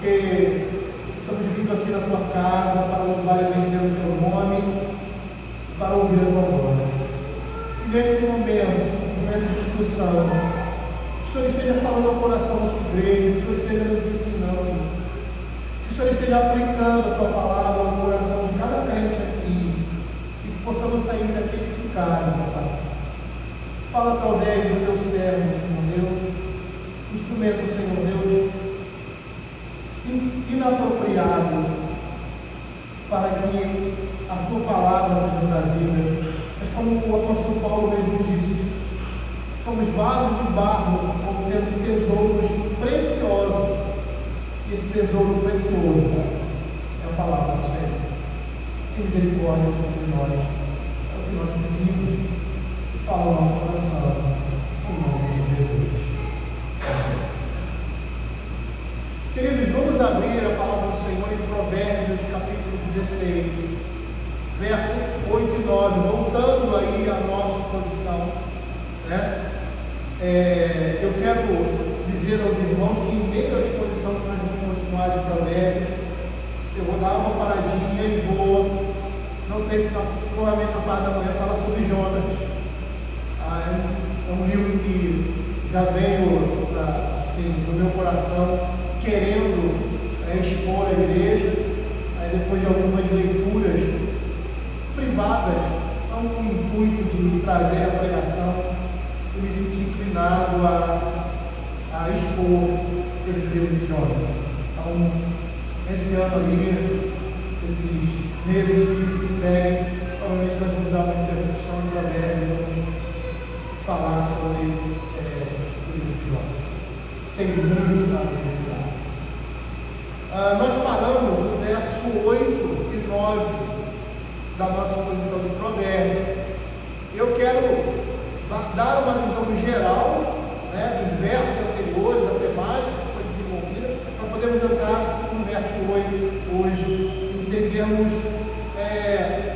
porque estamos vindo aqui na tua casa para louvar e bendizer o teu nome, para ouvir a tua voz. E nesse momento de discussão, que o Senhor esteja falando ao coração da sua igreja, que o Senhor esteja nos ensinando, que o Senhor esteja aplicando a tua palavra ao coração de cada crente aqui, e que possamos sair daqui edificados, meu Pai. Fala através do teu servo, Senhor Deus, instrumento, Senhor Deus, inapropriado, para que a tua palavra seja trazida. Mas como o apóstolo Paulo mesmo disse, somos vasos de barro, contendo tesouros preciosos, e esse tesouro precioso é a palavra do Senhor. Tem misericórdia sobre nós, é o que nós pedimos, e fala o nosso coração, em nome de Jesus. Queridos, vamos abrir a palavra do Senhor em Provérbios, capítulo 16, verso 8 e 9, voltando aí à nossa exposição, né? Eu quero dizer aos irmãos que em meio à exposição que nós vamos continuar de Provérbios, eu vou dar uma paradinha e vou, não sei se provavelmente na parte da manhã, falar sobre Jonas. É um livro que já veio assim, no meu coração, querendo expor a igreja, aí depois de algumas leituras privadas, não com o intuito de trazer a pregação, eu me senti inclinado a expor esse livro de Jonas. Então, esse ano aí, esses meses que se seguem, provavelmente nós vamos dar uma introdução de Provérbios e vamos falar sobre o livro de Jonas. Tem muito para nos ensinar. Nós paramos no verso 8 e 9 da nossa exposição de Provérbios. Eu quero dar uma visão geral, né, dos versos anteriores, da temática que foi desenvolvida, para podermos entrar no verso 8 hoje, entendermos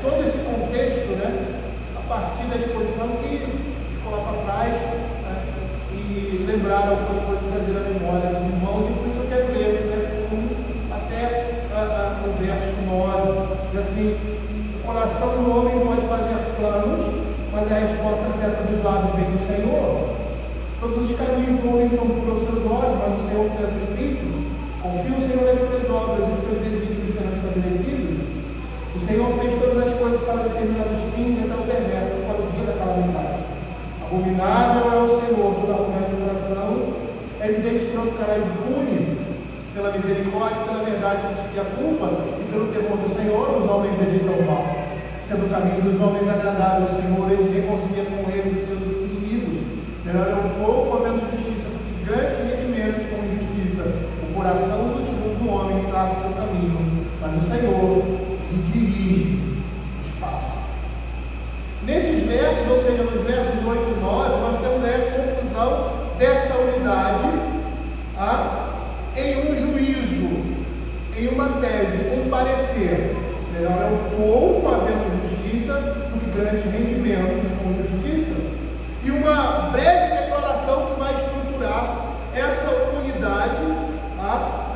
todo esse contexto, né, a partir da exposição que ficou lá para trás, né, e lembrar algumas coisas, trazer à memória dos irmãos, e por isso eu quero ler do verso 1 até o verso 9, diz assim: o coração do homem pode fazer planos, mas a resposta certa dos lábios vem do Senhor. Todos os caminhos do homem são puros aos seus olhos, mas o Senhor pesa o espírito. Confia o Senhor nas tuas obras, e os teus desígnios serão estabelecidos. O Senhor fez todas as coisas para determinados fins, até o perverso para o dia da calamidade. Abominável é o Senhor, todo arrogante de coração. É evidente que não ficará impune. Pela misericórdia, pela verdade se extingue a culpa, e pelo temor do Senhor os homens evitam o mal. Sendo o caminho dos homens agradável ao Senhor, ele reconcilia com eles os seus inimigos. Melhor é um pouco havendo justiça do que grandes rendimentos com injustiça. O coração do homem traça o seu caminho, mas o Senhor lhe dirige os passos. Nesses versos, ou seja, nos versos 8 e 9, nós temos aí a conclusão dessa unidade em um juízo, em uma tese, um parecer. Melhor é um pouco havendo justiça do que grandes rendimentos com justiça. E uma breve declaração que vai estruturar essa unidade,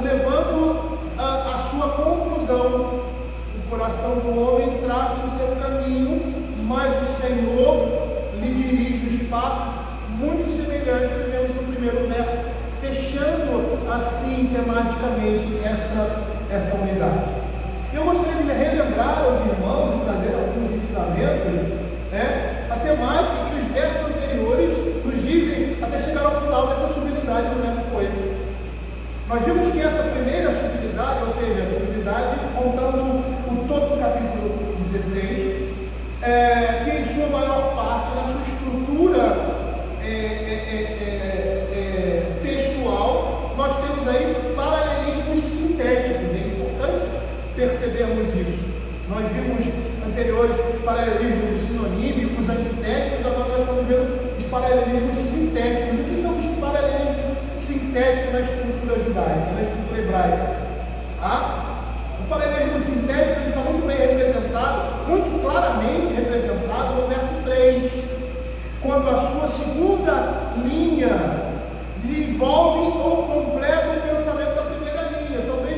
levando a sua conclusão. O coração do homem traça o seu caminho, mas o Senhor lhe dirige os passos, muito semelhante ao que vemos no primeiro verso, fechando assim tematicamente essa unidade. Eu gostaria de relembrar aos irmãos e trazer alguns ensinamentos, né, a temática que os versos anteriores nos dizem até chegar ao final dessa subunidade no verso 8. Nós vimos que essa primeira subunidade, ou seja, a subunidade contando o todo do capítulo 16, que em sua maior parte, na sua estrutura textual, nós temos aí paralelismos sintéticos. É importante percebermos isso. Nós vimos anteriores paralelismos sinonímicos, antitéticos, agora nós estamos vendo os paralelismos sintéticos. O que são os paralelismos sintéticos na estrutura judaica, na estrutura hebraica? O paralelismo sintético está muito bem representado, muito claramente representado no verso 3, quando a sua segunda linha desenvolve ou completa o pensamento da primeira linha. Talvez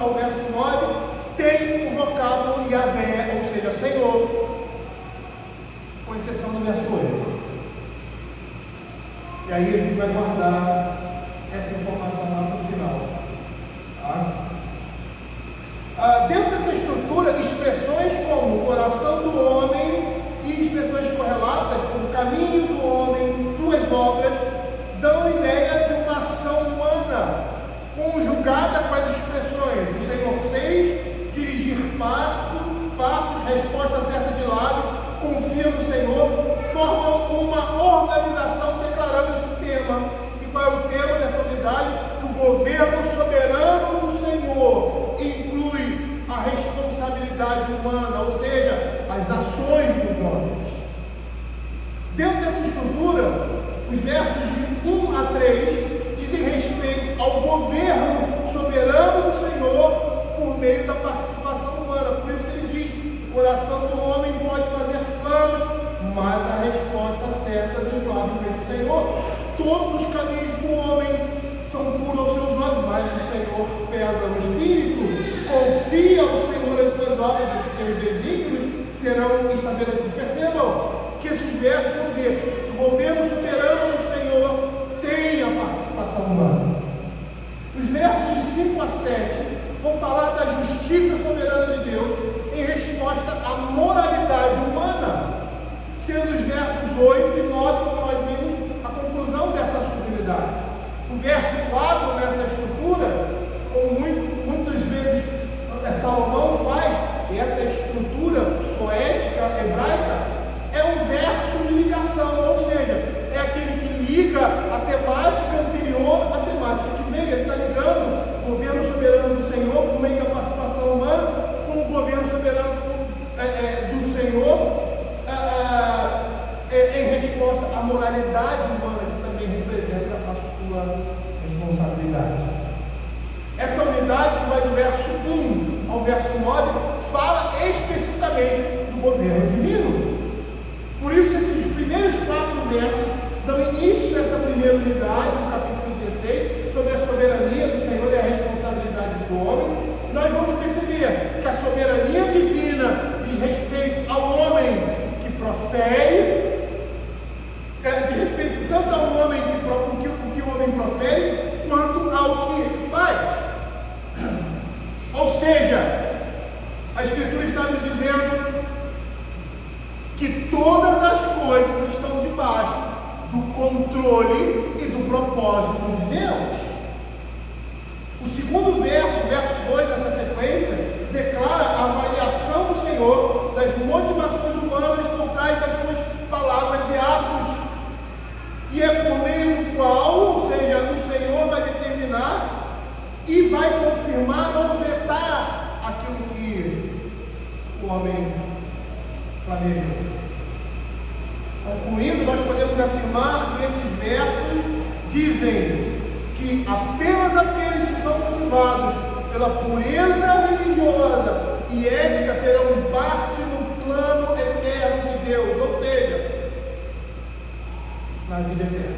ao verso 9, tem o vocábulo Yahvé, ou seja, Senhor, com exceção do verso 8. E aí a gente vai guardar essa informação lá no final. Tá? Dentro dessa estrutura, expressões como coração do homem e expressões correlatas, como caminho do homem, tuas obras, dão ideia de uma ação humana, conjugada com as expressões: o Senhor fez, dirigir passos, resposta certa de lábio, confia no Senhor, formam uma organização declarando esse tema. E qual é o tema dessa unidade? Que o governo soberano do Senhor inclui a responsabilidade humana, ou seja, as ações dos homens. Dentro dessa estrutura, os versos de 1 a 3 dizem respeito ao governo soberano do Senhor por meio da participação humana. Por isso que ele diz: o coração do homem pode fazer planos, mas a resposta certa dos lábios vem do Senhor. Todos os caminhos do homem são puros aos seus olhos, mas o Senhor pesa o espírito. Confia o Senhor as tuas obras, os teus desígnios serão estabelecidos. Percebam que esses versos vão dizer: o governo soberano do Senhor tem a participação humana. Os versos de 5 a 7 vão falar da justiça soberana de Deus em resposta à moralidade humana, sendo os versos 8 e 9, como nós vimos, a conclusão dessa subunidade. O verso 4, nessa estrutura, como muitas vezes Salomão faz, e essa estrutura poética hebraica é um verso de ligação, ou seja, é aquele que liga a temática anterior à temática que vem. Ele está ligando o governo soberano do Senhor por meio da participação humana com o governo soberano do Senhor em resposta à moralidade humana, que também representa a sua responsabilidade. Essa unidade, que vai do verso 1 ao verso 9, fala especificamente do governo divino. Por isso, esses primeiros 4 versos dão início a essa primeira unidade, no capítulo 16, sobre a soberania do Senhor e a responsabilidade do homem. Nós vamos perceber que a soberania divina diz respeito ao homem que profere, diz respeito tanto ao homem o que o homem profere, quanto ao que ele faz. Ou seja, a Escritura está nos dizendo que todas as coisas estão debaixo do controle e do propósito de Deus. O segundo verso 2 dessa sequência, declara a avaliação do Senhor das motivações humanas por trás das suas palavras e atos. E é por meio do qual, ou seja, o Senhor vai determinar e vai confirmar ou vetar aquilo que o homem planejou. Concluindo, nós podemos afirmar que esses versos dizem que apenas aqueles que são motivados pela pureza religiosa e ética terão parte no plano eterno de Deus, ou seja, na vida eterna.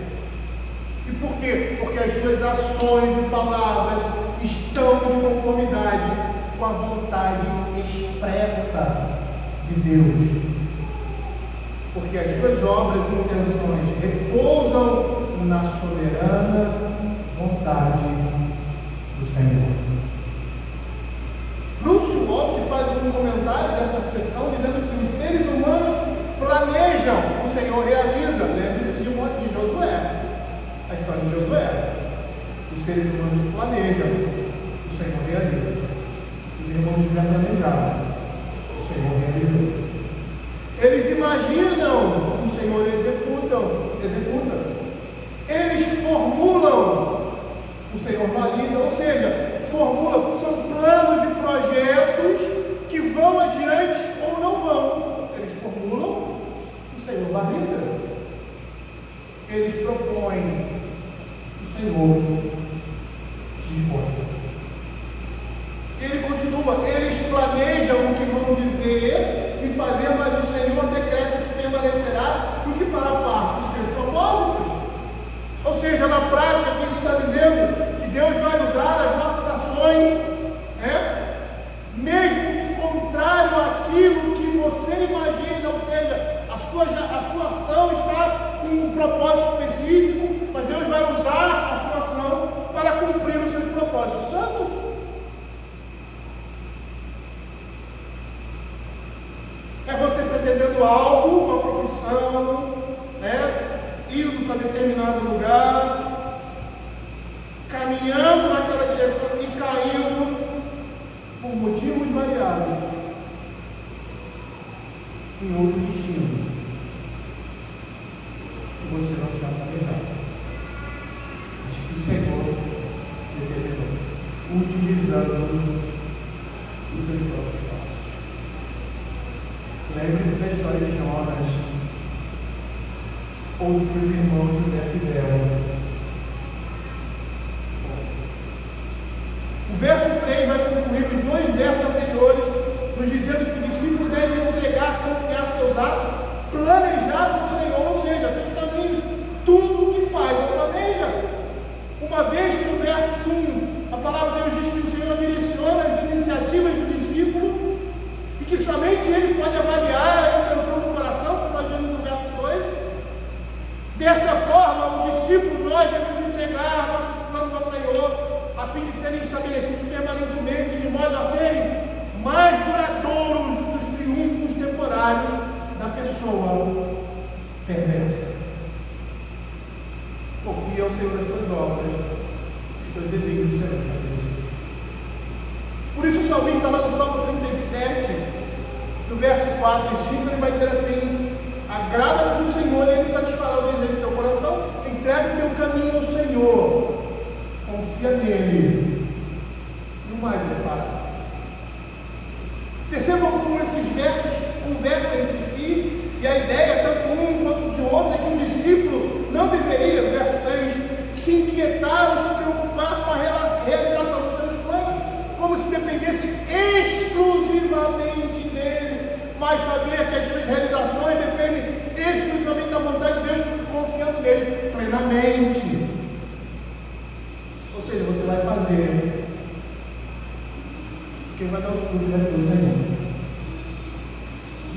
E por quê? Porque as suas ações e palavras estão de conformidade com a vontade expressa de Deus. Porque as suas obras e intenções repousam na soberana vontade do Senhor. Bruce Walk faz um comentário dessa sessão dizendo que os seres humanos planejam, o Senhor realiza. Lembre-se de Josué, a história de Josué. Os seres humanos planejam, o Senhor realiza. Os irmãos já planejaram, o Senhor realizou. Eles imaginam, o Senhor executa. Eles formulam, o Senhor valida, ou seja, formulam, são planos e projetos que vão adiante ou não vão. Eles formulam, o Senhor valida. Eles propõem, o Senhor dispõe. Ele continua, eles planejam o que vão dizer e fazer, mas o Senhor decreta que permanecerá e o que fará parte dos seus propósitos. Ou seja, na prática, o que isso está dizendo? Que Deus vai usar as nossas ações imagina, ou seja, a sua ação está com um propósito específico, mas Deus vai usar a sua ação para cumprir os seus propósitos santos. É você pretendendo algo, uma profissão, indo para determinado lugar, caminhando naquela direção e caindo por motivos variados em outro destino que você não tinha planejado, mas que o Senhor determinou, utilizando os seus próprios passos. Lembre-se da história de Jonas, ou do que os irmãos José fizeram. O verso 3 vai concluir os 2 versos anteriores, nos dizendo que o discípulo deve entregar, confiar seus atos, planejados no Senhor, ou seja, seus caminhos, tudo o que faz, ele planeja. Uma vez que no verso 1, a palavra de Deus diz que o Senhor direciona as iniciativas do discípulo, e que somente ele pode avaliar a intenção do coração, como nós vemos no verso 2. Dessa forma, o discípulo, nós devemos entregar nossos planos ao Senhor, a fim de serem estabelecidos permanentemente, de modo a serem mais duradouros do que os triunfos temporários da pessoa perversa. Confia ao Senhor as tuas obras, os teus desígnios serão estabelecidos. Por isso o salmista, lá no Salmo 37, no verso 4 e 5, ele vai dizer assim: agrada-te do Senhor e Ele satisfará o desejo do teu coração. Entrega o teu caminho ao Senhor, confia nele, e o mais Ele fará. Percebam como esses versos conversam entre si, e a ideia, tanto um quanto de outro, é que o discípulo não deveria, no verso 3, se inquietar ou se preocupar com a realização dos seus planos, como se dependesse exclusivamente dele, mas saber que as suas realizações dependem exclusivamente da vontade de Deus, confiando nele plenamente. Ou seja, você vai fazer, quem vai dar os frutos vai ser o Senhor.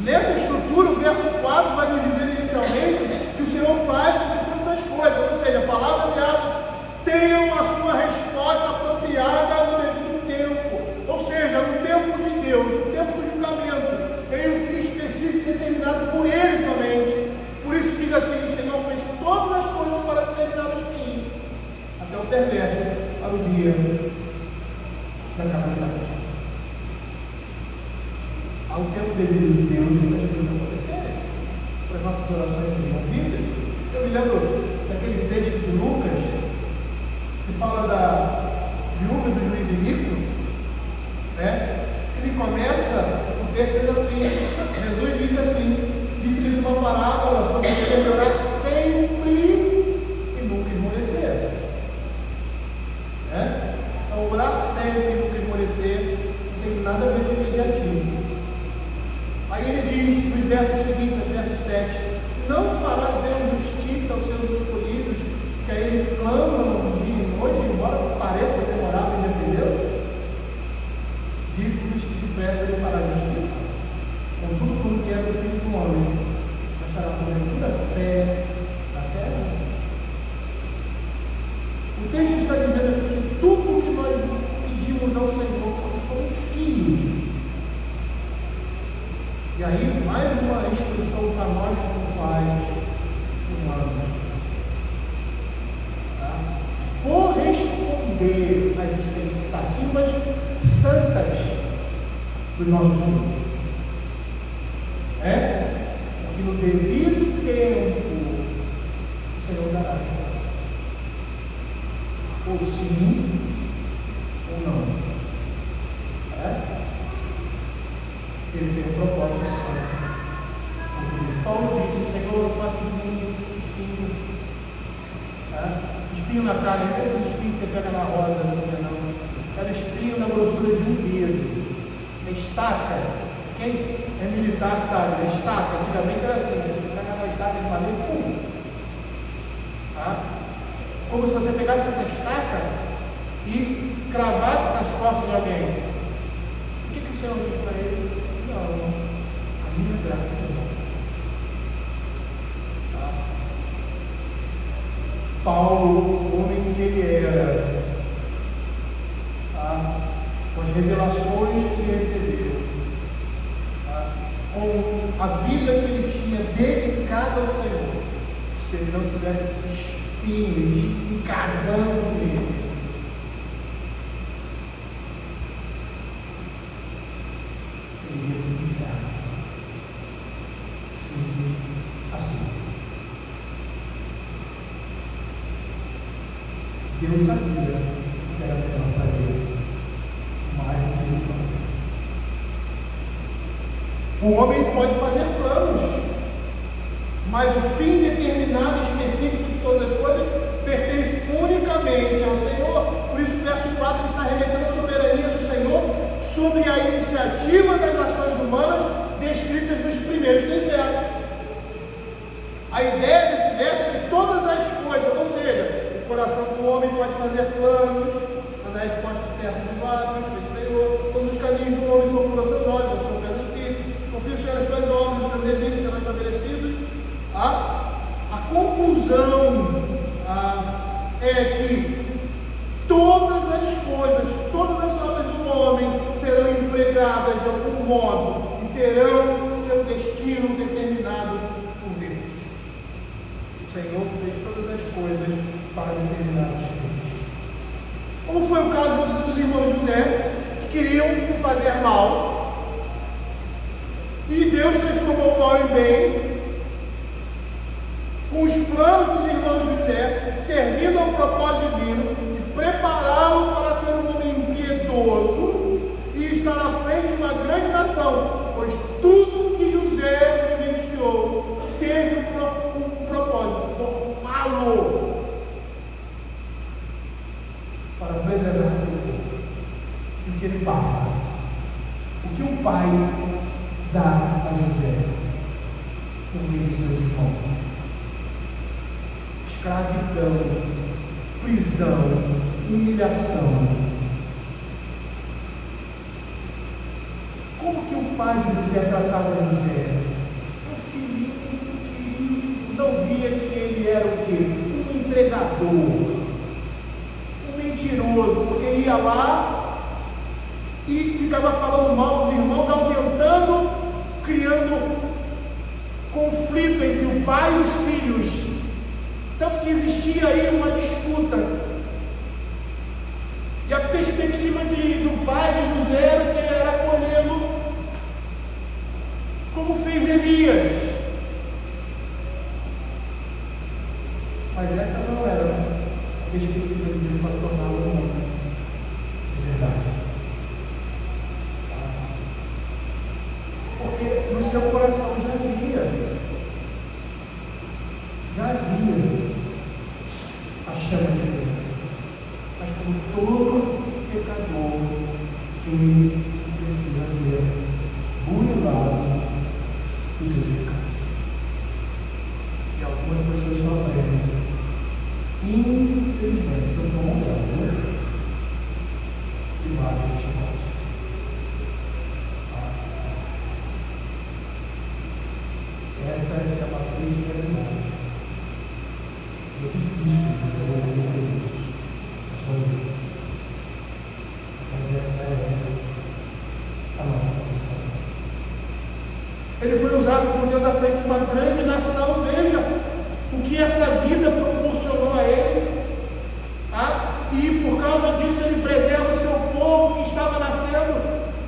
Nessa estrutura, o verso 4 vai nos dizer inicialmente que o Senhor faz com que todas as coisas, ou seja, palavras e atos, tenham a sua resposta apropriada no devido tempo. Ou seja, no tempo de Deus, no tempo do julgamento, em um fim específico determinado por Ele somente. Por isso diz assim: o Senhor fez todas as coisas para determinados fins, até o perverso para o dia da calamidade. Há um tempo devido de Deus para as coisas acontecerem, para as nossas orações serem ouvidas. Eu me lembro daquele texto de Lucas, que fala da viúva do juiz Inico, ele começa o texto assim: Jesus diz assim, disse-lhes uma parábola sobre o dever de orar sempre e nunca esmorecer. Então, orar sempre e nunca esmorecer não tem nada a ver com imediatismo. Aí ele diz, nos versos seguintes, no verso 7, não fará Deus justiça aos seus escolhidos, que a Ele clamam dia e noite, embora pareça demorado em defendê-los? Digo-lhes que depressa Ele fará justiça. Contudo, quando vier o Filho do Homem, achará porventura fé na terra? O texto está dizendo aqui que tudo que nós pedimos ao Senhor, porque somos filhos. E aí, mais uma instrução para nós como pais humanos. Corresponder às expectativas santas dos nossos filhos. Porque no devido tempo o Senhor dará a resposta. Ou sim, ou não. Ele tem um propósito santo. Paulo disse: Senhor, eu faço de mim esse espinho. Espinho na carne, não é esse espinho que você pega na rosa assim, não. Era espinho na grossura de um dedo. A estaca. Quem é militar sabe, a estaca, antigamente era assim: você pegava a estaca de madeira e pum. Como se você pegasse essa estaca e cravasse nas costas de alguém. O que o Senhor diz para ele? Não, a minha graça de novo. Tá? Paulo, o homem que ele era, tá? Com as revelações que ele recebeu, tá? Com a vida que ele tinha dedicada ao Senhor, se ele não tivesse esses espinhos encavando nele, ele ia para o inferno. Simples assim. Deus sabia que era melhor para ele, mais do que ele próprio. O homem pode fazer planos, mas o fim determinado e específico de todas as coisas pertence unicamente ao Senhor. Por isso o verso 4 está remetendo a soberania do Senhor sobre a iniciativa das ações humanas descritas nos primeiros 3 versos. A ideia desse verso é que todas as coisas, ou seja, o coração do homem pode fazer planos, mas a resposta certa dos lábios, feito Senhor. Todos os caminhos do homem são por seus olhos, são pés do Espírito. Confio Senhor nas tuas obras, os teus desígnios serão estabelecidos. A conclusão é que todas as coisas, todas as obras do homem serão empregadas de algum modo e terão seu destino determinado por Deus. O Senhor fez todas as coisas para determinados fins. Como foi o caso dos irmãos José, que queriam fazer mal, e Deus transformou o mal em bem, com os planos dos irmãos José, servindo ao propósito divino de prepará-lo para ser um homem impiedoso e estar à frente de uma grande nação, pois tudo que José vivenciou teve um propósito, formá-lo para preservar seu povo. E o que ele passa? O que o pai dá a José por meio dos seus irmãos? Escravidão, prisão, humilhação. Como que o pai de José tratava José? Um filhinho querido, não via que ele era o quê? Um entregador, um mentiroso, porque ia lá e ficava falando mal dos irmãos, aumentando, criando conflito entre o pai e os filhos. Tanto que existia aí uma disputa. E a perspectiva do pai de José era acolhê-lo, como fez Elias. Mas essa não era a perspectiva de Deus para torná-lo um homem de verdade. Porque no seu coração já havia a chama de Deus. Mas como todo pecador, ele precisa ser burilado dos seus pecados. E algumas pessoas só aprendem. Infelizmente, eu sou montado debaixo do chicote. Essa é a matriz de realidade. E é difícil você reconhecer isso na sua vida. Mas essa é a nossa condição. Ele foi usado por Deus à frente de uma grande nação. Veja o que essa vida proporcionou a ele. E por causa disso ele preserva o seu povo que estava nascendo.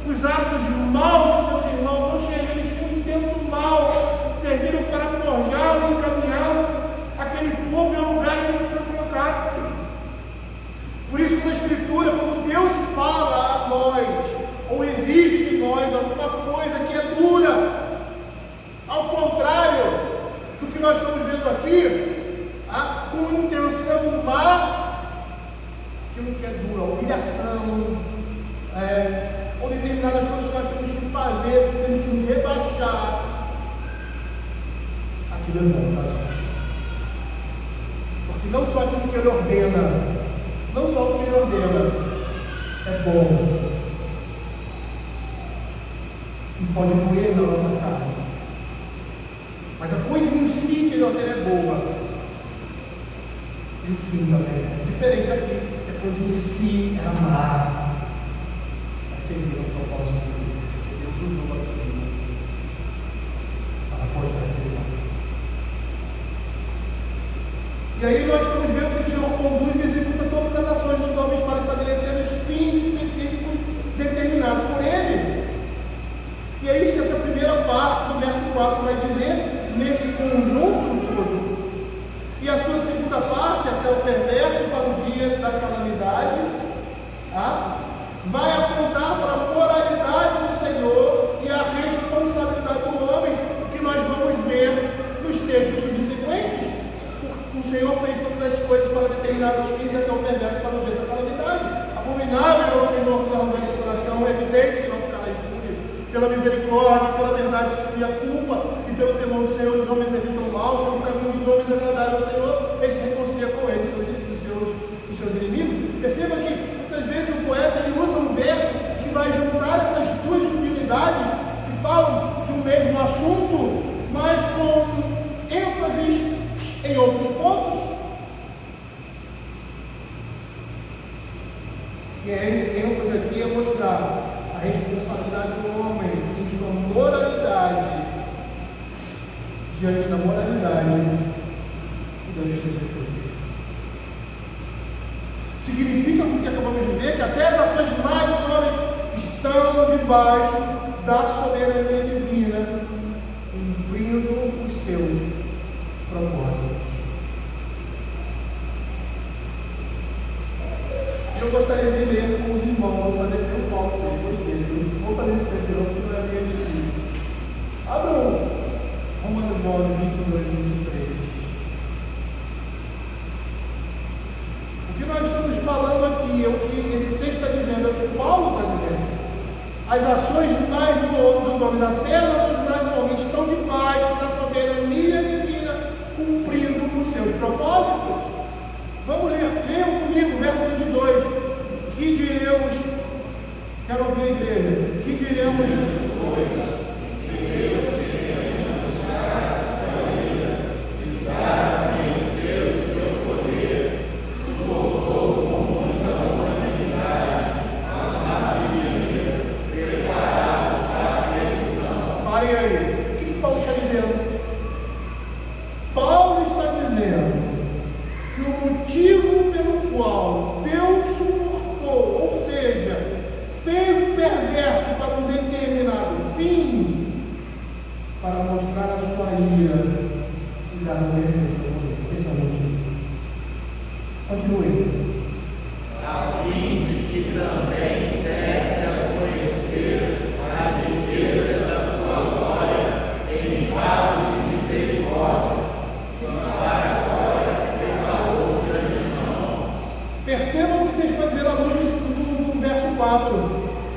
Os atos maus dos seus irmãos, ou seja, eles tinham um intento mau, serviram para forjá-lo e encaminhá-lo. Aquele povo é o lugar em que ele foi colocado. Por isso que na Escritura, quando Deus fala a nós, ou exige de nós alguma coisa que é dura, ao contrário do que nós estamos vendo aqui, com intenção má, aquilo que é duro, a humilhação, ou determinadas coisas que nós temos que fazer, que temos que nos rebaixar, aquilo é bom para nós. Porque não só aquilo que ele ordena, não só o que ele ordena é bom e pode doer na nossa carne, Mas a coisa em si que ele ordena é boa. E o fim também é diferente daqui. A coisa em si era má. Mas serviu ao propósito de Deus. Deus usou aquilo para forjar aquele homem. E aí nós estamos vendo que o Senhor conduz e executa todas as ações dos homens para estabelecer os fins específicos determinados por Ele. E é isso que essa primeira parte do verso 4 vai dizer, nesse conjunto todo. E a sua segunda parte, até o perverso para o dia da calamidade, tá? Vai apontar para a moralidade do Senhor e a responsabilidade do homem, que nós vamos ver nos textos subsequentes. O Senhor fez todas as coisas para determinados fins e até o perverso para o dia da calamidade. Abominável é o Senhor do arrogante do coração, é evidente que não ficará impune. Pela misericórdia, pela verdade subir a culpa, e pelo temor do Senhor os homens evitam o mal, sendo o caminho dos homens agradável ao Senhor, ele se reconcilia com eles, os seus inimigos. Perceba que muitas vezes o poeta ele usa um verso que vai juntar essas duas subunidades que falam de um mesmo assunto, mas com ênfases em outros pontos. E a ênfase aqui é mostrar a responsabilidade do homem em sua moralidade diante da moralidade e da justiça de Deus. Significa, porque acabamos de ver, que até as ações mais dos homens estão debaixo da soberania divina, cumprindo os seus propósitos. Eu gostaria de ler com os irmãos, vou fazer aqui o Paulo fez, gostei, viu? Vou fazer isso sempre, porque não é minha estilo. Abram Romanos 9, 22 e 23. O que nós estamos falando aqui é o que esse texto está dizendo, é o que Paulo está dizendo. As ações mais dos homens, até as ações mais do homem, estão debaixo da soberania divina, cumprindo os seus propósitos. Vamos ler, leiam comigo, verso 22. Que diremos, quero ouvir a igreja, que diremos depois? Percebam o que Deus vai dizer à luz do verso 4.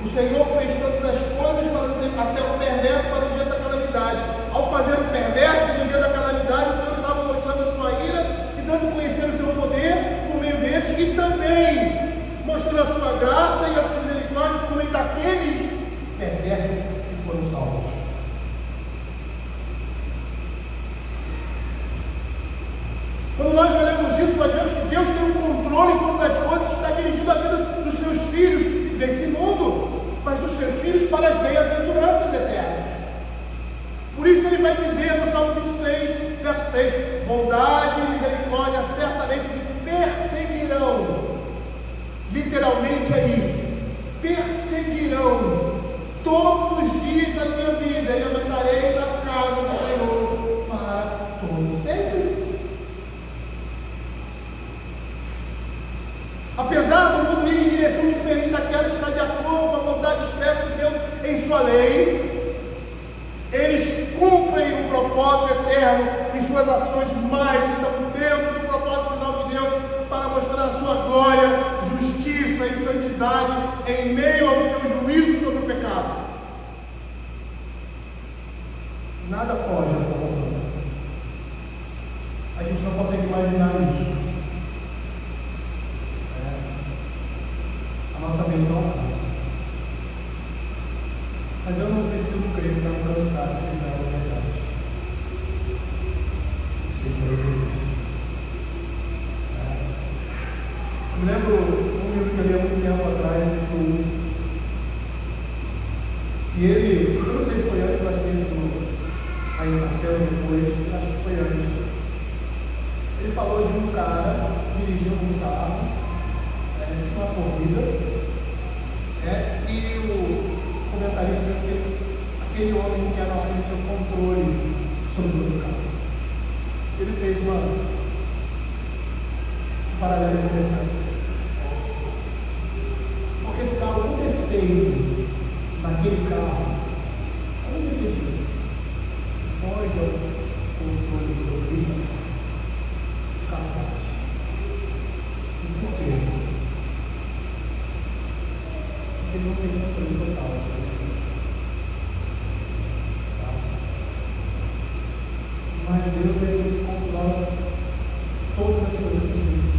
O Senhor fez todas as coisas para até o perverso para o dia da calamidade. Ao fazer o perverso no dia da calamidade, o Senhor estava mostrando a sua ira e dando a conhecer o seu poder por meio deles, e também mostrando a sua graça e a sua misericórdia por meio daqueles perversos que foram salvos. Quando nós olhamos isso, nós vemos que Deus tem um controle em todas as coisas, está dirigindo a vida dos seus filhos desse mundo, mas dos seus filhos para as bem-aventuranças eternas. Por isso ele vai dizer no Salmo 23, verso 6, bondade e misericórdia certamente me perseguirão. Literalmente é isso, perseguirão todos os dias da minha vida, e eu habitarei na casa do Senhor para todo sempre. Apesar do mundo ir em direção diferente daquela que está de acordo com a vontade expressa de Deus em sua lei, eles cumprem o propósito eterno em suas ações, mas estão dentro do propósito final de Deus para mostrar a sua glória, justiça e santidade em meio ao seu juízo sobre o pecado. Nada foge dessa vontade. A gente não consegue imaginar isso. A nossa mente não alcança. Mas eu não preciso crer para alcançar a verdade. se querer resiste. Eu me lembro um livro que eu li há muito tempo atrás, tipo, e ele, eu não sei se foi antes, mas aí nasceu depois, acho que foi antes. Ele falou de um cara dirigindo um carro, uma corrida, e o comentarista disse que aquele homem que era realmente tinha o controle sobre o carro. Ele fez um paralelo interessante. Porque se dá algum defeito naquele carro, algum defeito, foge ao controle do motorista, o carro bate. E por quê? Porque ele não tem controle total. Mas Deus é aquele que controla todas as coisas possíveis.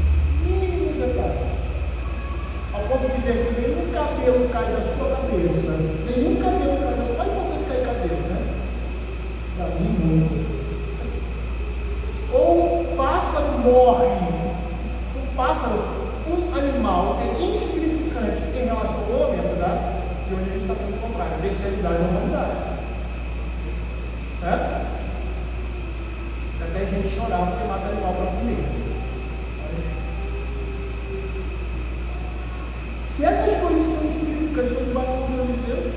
Mínimo detalhe. Ao ponto de dizer que nenhum cabelo cai da sua cabeça. Nenhum cabelo cai da sua cabeça. Olha o importante cair cabelo, né? Para mim, muito. Ou um pássaro morre. Um pássaro, um animal é insignificante em relação ao homem, apesar de onde a gente está tendo o contrário, a bestialidade da humanidade. Até a gente chorar porque mata animal para comer. Se essas coisas que são insignificantes estão debaixo do controle de Deus,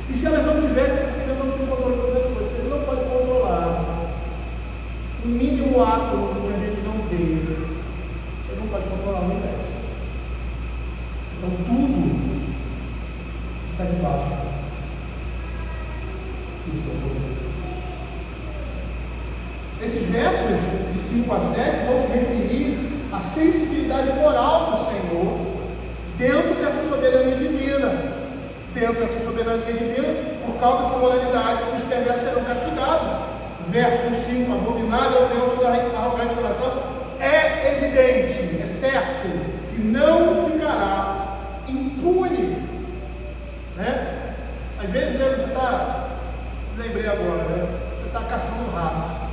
e se elas não tivessem, porque Deus não tinha controle de todas as coisas, Ele não pode controlar o mínimo átomo que a gente não vê, Ele não pode controlar o universo. Então tudo está debaixo do seu poder. Esses versos de 5 a 7 vão se referir à sensibilidade moral do Senhor dentro dessa soberania divina. Dentro dessa soberania divina, por causa dessa moralidade, os perversos serão castigados. Verso 5, abominável ao Senhor toda arrogante coração, é evidente, é certo, que não ficará impune. Às vezes você está, lembrei agora, você está caçando um rato.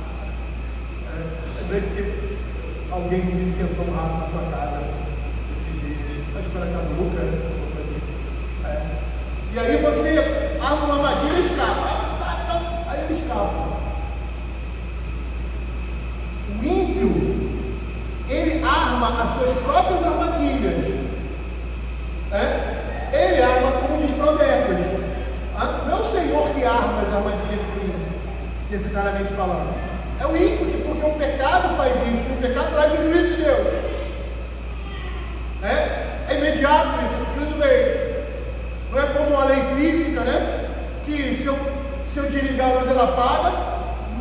Lembrei porque alguém disse que entrou um rato na sua casa esses dias. Acho que era Caduca, alguma coisa assim. E aí você arma uma armadilha e escapa. Aí ele escapa. O ímpio, ele arma as suas próprias armadilhas. Ele arma, como diz Provérbios. Não é o Senhor que arma as armadilhas do ímpio, necessariamente falando. É o ímpio, porque o pecado faz isso. O pecado traz o juízo de Deus. É imediato isso, o juízo vem. Não é como uma lei física, que se eu desligar a luz ela apaga,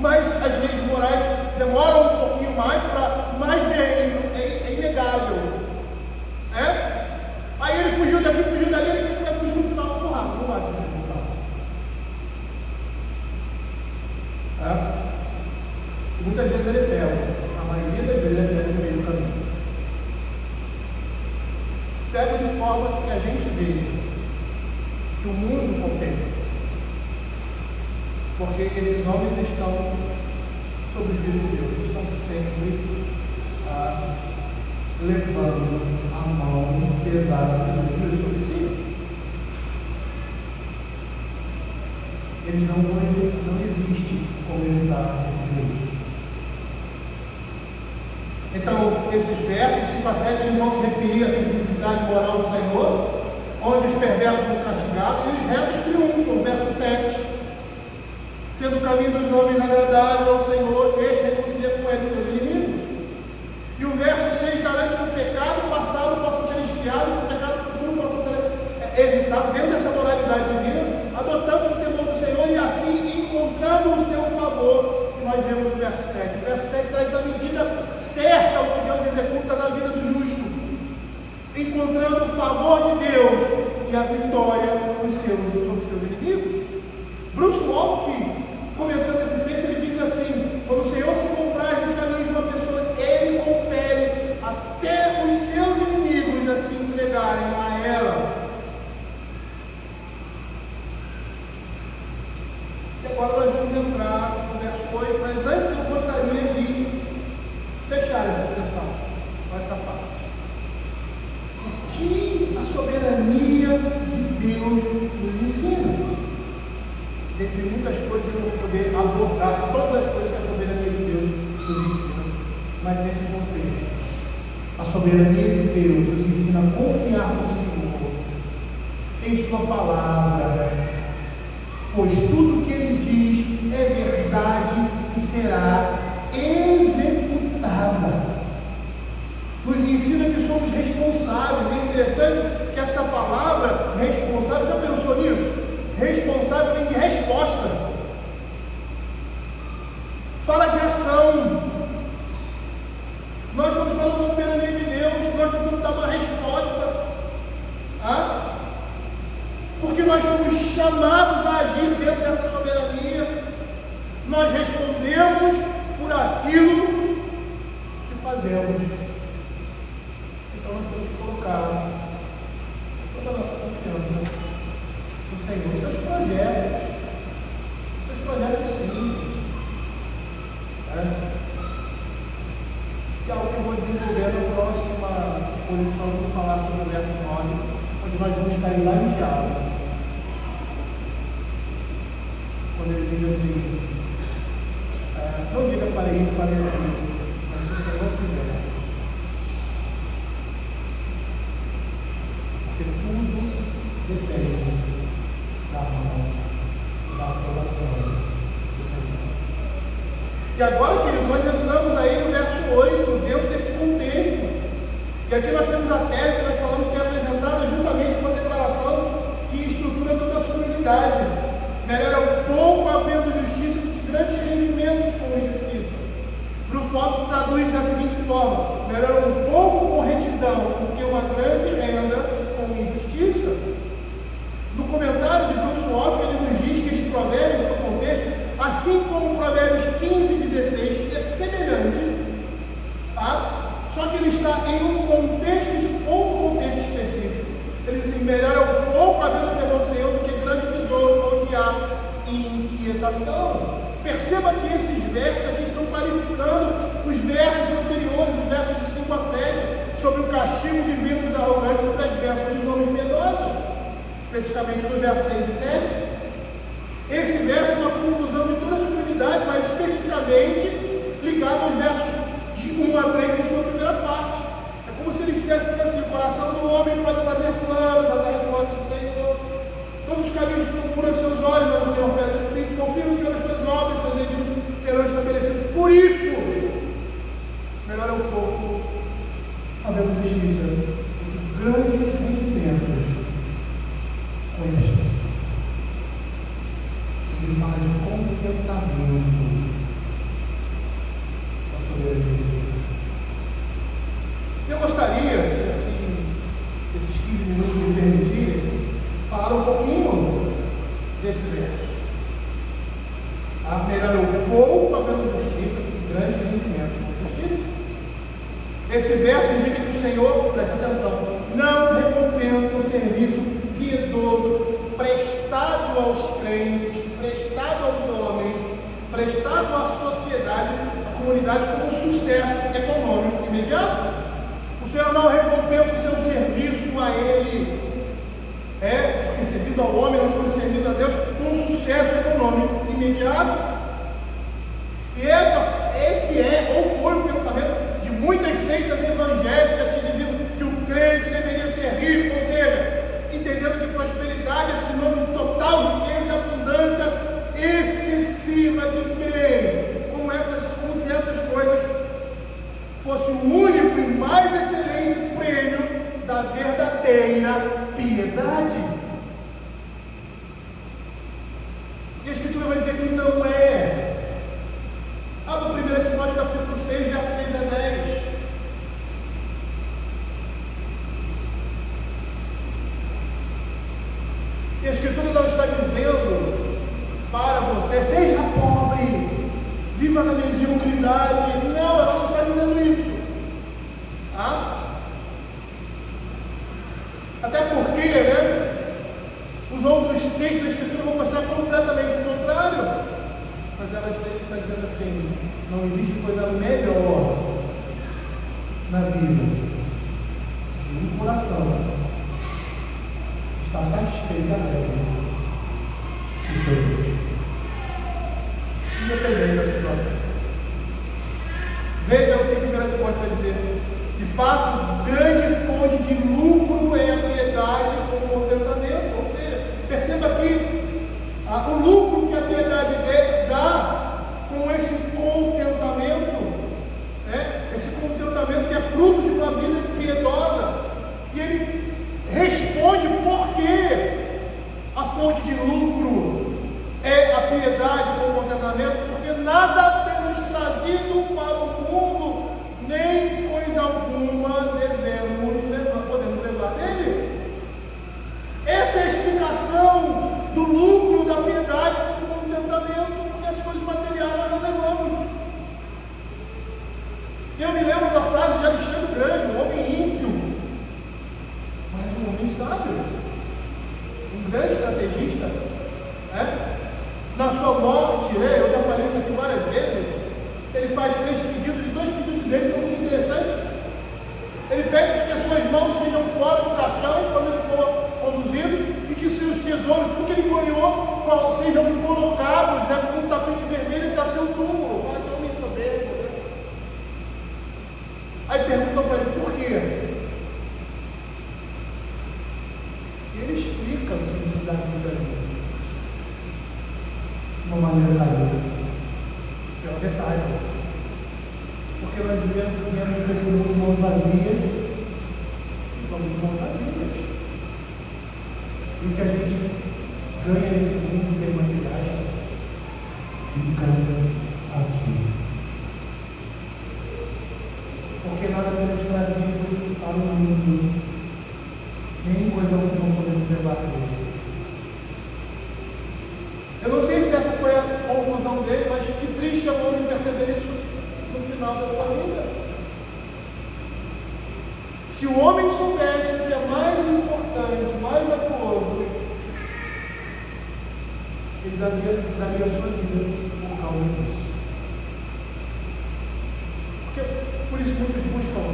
mas as leis morais demoram um pouquinho mais mas é inegável. Aí ele fugiu daqui, fugiu dali, ele vai fugir no final do rato, não vai fugir no final. Muitas vezes ele pega, a maioria das vezes ele pega no meio do caminho. Pega de forma que a gente veja que o mundo contempla. Porque esses homens estão sob os juízos de Deus, estão sempre levando a mão pesada de Deus sobre si. Eles não existe como evitar esse juízo. Então, esses versos 5 a 7, eles vão se referir à sensibilidade moral do Senhor, onde os perversos são castigados e os retos triunfam. Verso 7, sendo o caminho dos homens agradável ao Senhor, este reconcilia com eles seus inimigos. E o verso 6, garante que o pecado passado possa ser expiado e que o pecado futuro possa ser evitado dentro dessa moralidade divina, adotando o temor do Senhor e assim encontrando o seu favor. Nós vemos no verso 7. O verso 7 traz da medida certa o que Deus executa na vida do justo, encontrando o favor de Deus e a vitória sobre os seus inimigos. Bruce Waltke, comentando esse texto, ele diz assim: quando o Senhor se compraz nos caminhos de uma pessoa, Ele compele até os seus inimigos a se entregarem a ela. E agora nós vamos entrar no verso 8, mas antes dessa sessão, com essa parte. O que a soberania de Deus nos ensina? Dentre muitas coisas, eu vou poder abordar todas as coisas que a soberania de Deus nos ensina, mas nesse contexto, a soberania de Deus nos ensina a confiar no Senhor, em Sua palavra, pois tudo o que Ele diz é verdade e será executada. Nos ensina que somos responsáveis. É interessante que essa palavra responsável, já pensou nisso? Responsável vem de resposta, fala de ação. Nós estamos falando de soberania de Deus, nós precisamos dar uma resposta, porque nós somos chamados a agir dentro dessa soberania. Nós respondemos por aquilo que fazemos. Então nós temos que colocar toda a nossa confiança no Senhor, seus projetos simples, que é algo que eu vou desenvolver na próxima exposição, vou falar sobre o verso 9, onde nós vamos cair lá em Tiago, quando ele diz assim, não diga farei isso, farei aquilo, mas se o Senhor quiser, porque tudo depende da mão e da aprovação do Senhor. E agora, querido, nós entramos aí no verso 8, dentro desse contexto. E aqui nós temos a tese que nós falamos que é apresentada juntamente com a declaração que estrutura toda a solenidade. Melhor é um pouco havendo justiça do que grandes rendimentos com injustiça. Bruce Walton traduz da seguinte forma: melhor é um pouco com retidão do que uma grande renda com injustiça. No comentário de Bruce Walton, ele nos diz que este provérbio, em seu contexto, assim como Provérbios 15 e 16, é semelhante, só que ele está em um outro contexto específico. Ele diz assim: melhor é um pouco havendo temor do Senhor do que grande tesouro onde há inquietação. Perceba que esses versos aqui estão qualificando os versos anteriores, os versos de 5 a 7, sobre o castigo divino dos arrogantes e das bênçãos dos homens piedosos, especificamente no verso 6 e 7. Esse verso é uma conclusão de toda a sua unidade, mas especificamente ligado aos versos de 1 a 3 em sua primeira parte. É como se ele dissesse assim: o coração do homem pode fazer plano, mas a resposta do Senhor. Todos os caminhos procuram seus olhos, mas o Senhor pede do Espírito. Confia no Senhor nas suas obras, seus edictos serão estabelecidos. Por isso, melhor é um pouco havendo justiça do que grandes rendimentos com injustiça. Ele fala de contentamento com a soberania de Deus. Eu gostaria, se assim, esses 15 minutos me permitirem, falar um pouquinho desse verso. Melhor é um pouco havendo justiça do que grande rendimento com justiça. Esse verso indica que o Senhor, preste atenção, não recompensa o serviço piedoso prestado aos crentes, prestado aos homens, prestado à sociedade, à comunidade, como sucesso econômico imediato. O Senhor não recompensa o seu serviço a Ele, porque servindo ao homem, nós estamos servindo a Deus com sucesso econômico imediato. E esse ou foi o pensamento de muitas seitas evangélicas que diziam que o crente deveria ser rico, ou seja, entendendo que prosperidade é sinônimo de total riqueza e abundância excessiva de bem, como se essas coisas fossem o único e mais excelente prêmio da verdadeira piedade. E a Escritura vai dizer que não é. Abra 1 Timóteo capítulo 6, versos 6 a 10. E a Escritura não está dizendo para você: seja pobre, viva na mediocridade. Não, ela não está dizendo isso. Até porque, os outros textos da Escritura vão mostrar completamente o contrário. Mas ela está dizendo assim: não existe coisa melhor na vida de um coração está satisfeito e alegre com o seu Deus, independente da situação. Veja o que 1 Timóteo vai dizer. De fato, grande fonte de lucro é a piedade com o contentamento. Ou seja, perceba aqui o lucro que a piedade dá com esse contentamento, esse contentamento que é fruto de uma vida piedosa. E ele responde por que a fonte de lucro é a piedade com o contentamento, porque nada temos trazido para o mundo, nem coisa alguma podemos levar dele. Essa é a explicação do lucro da piedade com o contentamento, porque as coisas materiais nós não levamos. Eu me lembro da frase de Alexandre Grande, um homem ímpio, mas um homem sábio, um grande estrategista, na sua morte, eu já falei isso aqui várias vezes, ele faz 3 pedidos, e 2 pedidos dele são muito interessantes. Ele pede para que as suas mãos estejam fora do caixão quando ele for conduzido, e que seus tesouros, tudo que ele ganhou, sejam colocados com um tapete vermelho até seu túmulo. Fala que homem soberbo. Aí perguntam para ele por quê? E ele explica o sentido da vida ali, de uma maneira caída, pela metade. Porque nós viemos para esse mundo de mãos vazias e vamos de mãos vazias. E o que a gente ganha nesse mundo de materiais fica aqui. Porque nada temos trazido para o mundo, nem coisa alguma podemos levar dele. Eu não sei se essa foi a conclusão dele, mas que triste é o homem perceber isso no final da sua vida. Se o homem soubesse o que é mais importante, mais valioso, ele daria a sua vida por causa disso. Porque por isso muitos buscam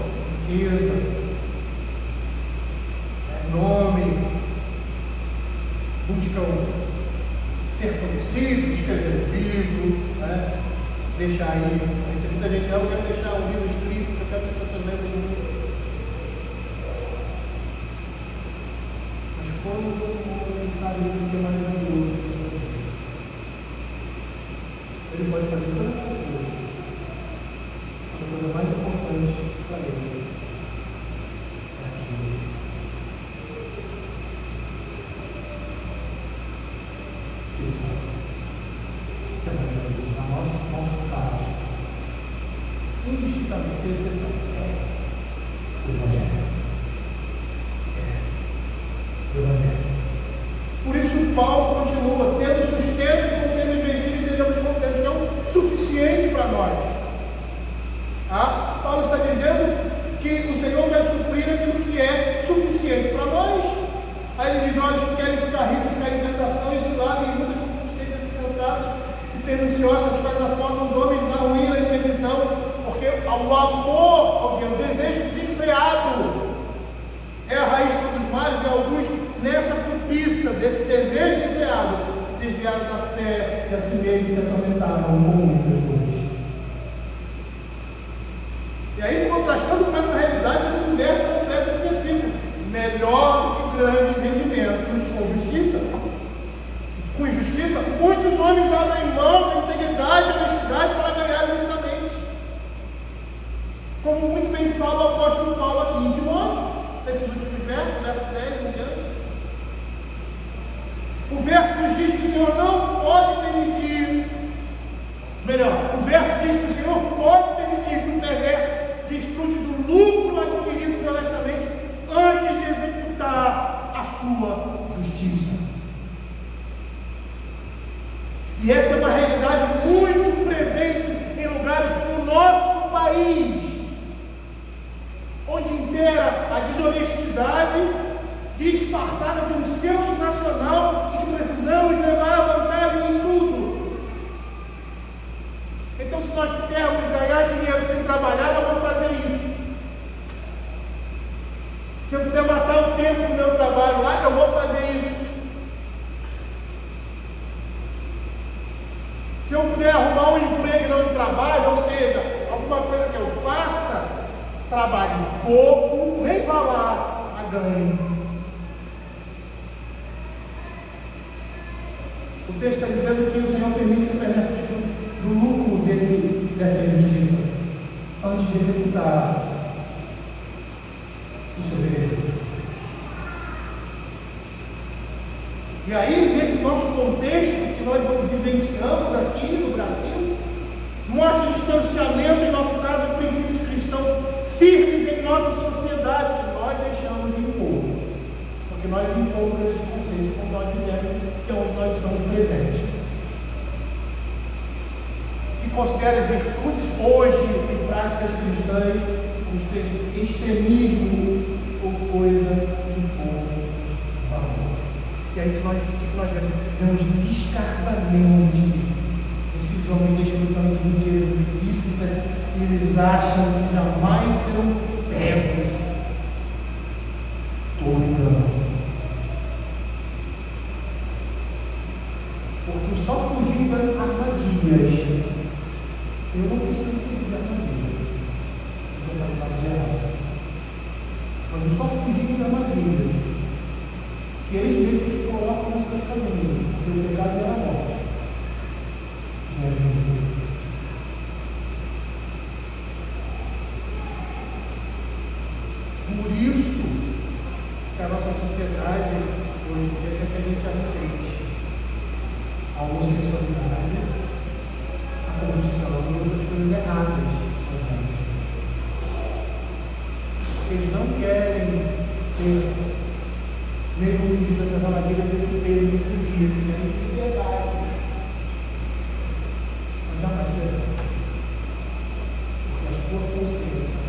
riqueza, nome, buscam ser conhecido, escrever um livro, deixar aí. Tem muita gente, eu quero deixar um livro escrito, eu quero que as pessoas lembrem de mim. Mas quando o homem sabe o que é mais valioso, ele pode fazer todas essas coisas. A coisa mais importante para ele é aquilo. Que ele sabe que é mais valioso. No nosso caso, indistintamente, sem exceção, o Evangelho. O Evangelho. Por isso Paulo continua tendo sustento com quem investir e estejamos contentes, que é o suficiente para nós. Paulo está dizendo que o Senhor vai suprir aquilo que é suficiente para nós. Aí ele diz: olha, os que querem ficar ricos caem em tentação e cilada e muitas concupiscências insensatas e perniciosas, quais a forma dos homens na ruína e perdição, porque o amor ao dinheiro, o desejo desenfreado é a raiz de todos os males, e alguns nessa cobiça desse desejo desenfreado se desviaram da fé e assim mesmo se atormentaram com muitas dores. E aí, contrastando com essa realidade, temos o verso que completa esse versículo: melhor do que grandes rendimentos com justiça. Com injustiça, muitos homens abrem mão da integridade e honestidade para ganhar ilicitamente. Como muito bem fala o apóstolo Paulo aqui em Timóteo, nesses últimos versos, verso 10 em diante. O verso nos diz que o Senhor não pode permitir, o verso diz que o Senhor pode permitir que o perverso desfrute do lucro adquirido honestamente antes de executar a sua justiça. E essa é uma realidade muito presente em lugares como o nosso país, onde impera a desonestidade disfarçada de um senso nacional de que precisamos levar vantagem em tudo. Então, se nós pudermos ganhar dinheiro sem trabalhar, nós vamos fazer isso. Se eu puder arrumar um emprego e não um trabalho, ou seja, alguma coisa que eu faça, trabalhe pouco, nem vá lá, a ganhe. O texto está dizendo que o Senhor permite que o perverso desfrute do lucro dessa injustiça, antes de executar o seu veredito. E aí, nesse nosso contexto que nós vivenciamos aqui no Brasil, mostra o distanciamento, em nosso caso, de princípios cristãos firmes em nossa sociedade, que nós deixamos de impor. Porque nós impomos esses conceitos quando nós vivemos, que é onde nós estamos presentes. Que considera virtudes hoje em práticas cristãs, como extremismo ou coisa de pouco valor. E aí que nós vemos descaradamente esses homens desfrutando de riquezas ilícitas, e eles acham que jamais serão pegos. Todo engano. Porque só fugir de armadilhas, eu não preciso fugir de armadilha. Não estou fazendo nada de errado. Mas eu só fugir de armadilhas que eles mesmos colocam nos seus caminhos, porque o pecado é a morte. Por isso que a nossa sociedade hoje em dia quer que a gente aceite a homossexualidade, a corrupção e outras coisas erradas. Porque eles não querem ter, mesmo fugir dessas armadilhas, esse peso de fugir, eles querem ter liberdade. Mas jamais terão. Porque a sua consciência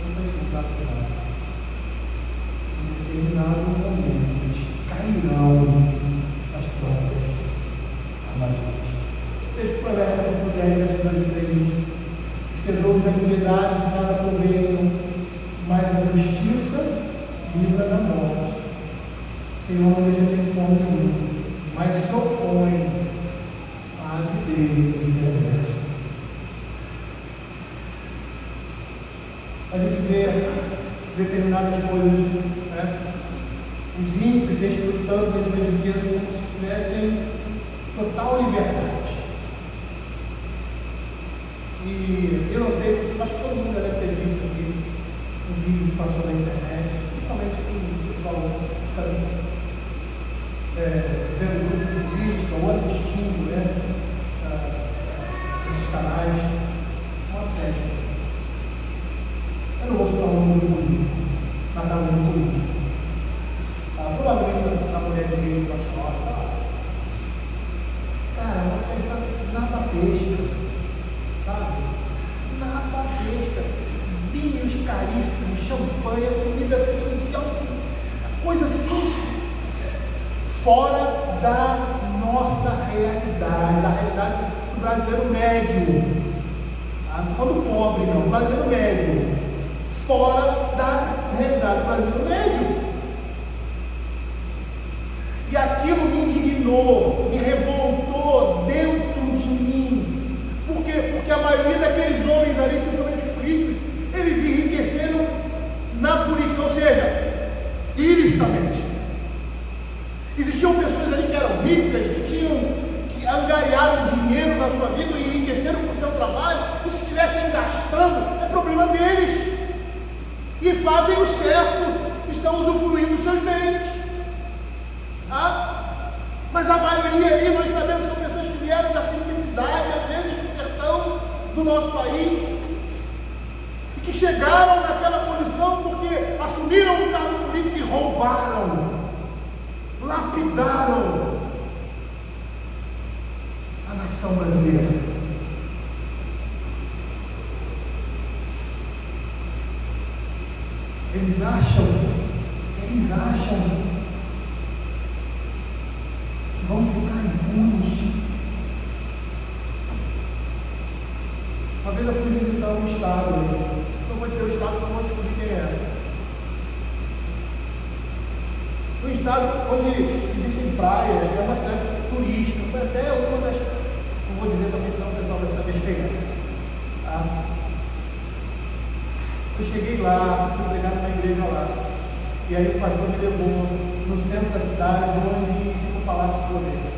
não foi escutada por nós. Em determinado momento, eles cairão nas próprias armadilhas. Veja o Provérbios capítulo 10, versículo 2 e 3 diz: os tesouros da impiedade de nada aproveitam, mas a justiça livra da morte. O Senhor não deixa ter fome justo, mas se opõe à avidez dos perversos. A gente vê determinadas coisas, né? Os ímpios desfrutando das suas riquezas como se tivessem total liberdade. E eu não sei, acho que todo mundo deve ter visto aqui um vídeo que passou na internet, principalmente o pessoal vendo grupos de crítica ou assistindo, né, esses canais, uma festa. Eu não vou citar o nome do político, na casa do político. Provavelmente a mulher dele, com a senhora, sabe? Cara, uma festa nada pesca, sabe? Nada pesca. Vinhos caríssimos, champanhe, comida assim, coisa assim, fora da nossa realidade, da realidade do brasileiro médio. Não falando do pobre, não, do brasileiro médio. Fora da realidade do brasileiro médio. E aquilo me indignou, me revoltou dentro de mim. Por quê? Porque a maioria daqueles homens ali, principalmente os políticos, eles enriqueceram na política, ou seja, ilicitamente. Existiam pessoas ali que eram ricas, que angariaram dinheiro na sua vida e enriqueceram por seu trabalho, e se estivessem gastando, é problema deles. E fazem o certo, estão usufruindo dos seus bens. Mas a maioria ali, nós sabemos, são pessoas que vieram da simplicidade, às vezes do sertão do nosso país, e que chegaram naquela condição porque assumiram um cargo político e roubaram, lapidaram a nação brasileira. Eles acham que vão ficar impunes. Uma vez eu fui visitar um estado, não vou dizer o estado, não vou descobrir quem era. Um estado onde existem praias, é uma cidade turística, foi até uma das E aí o pastor me levou no centro da cidade, onde fica o Palácio do Governo.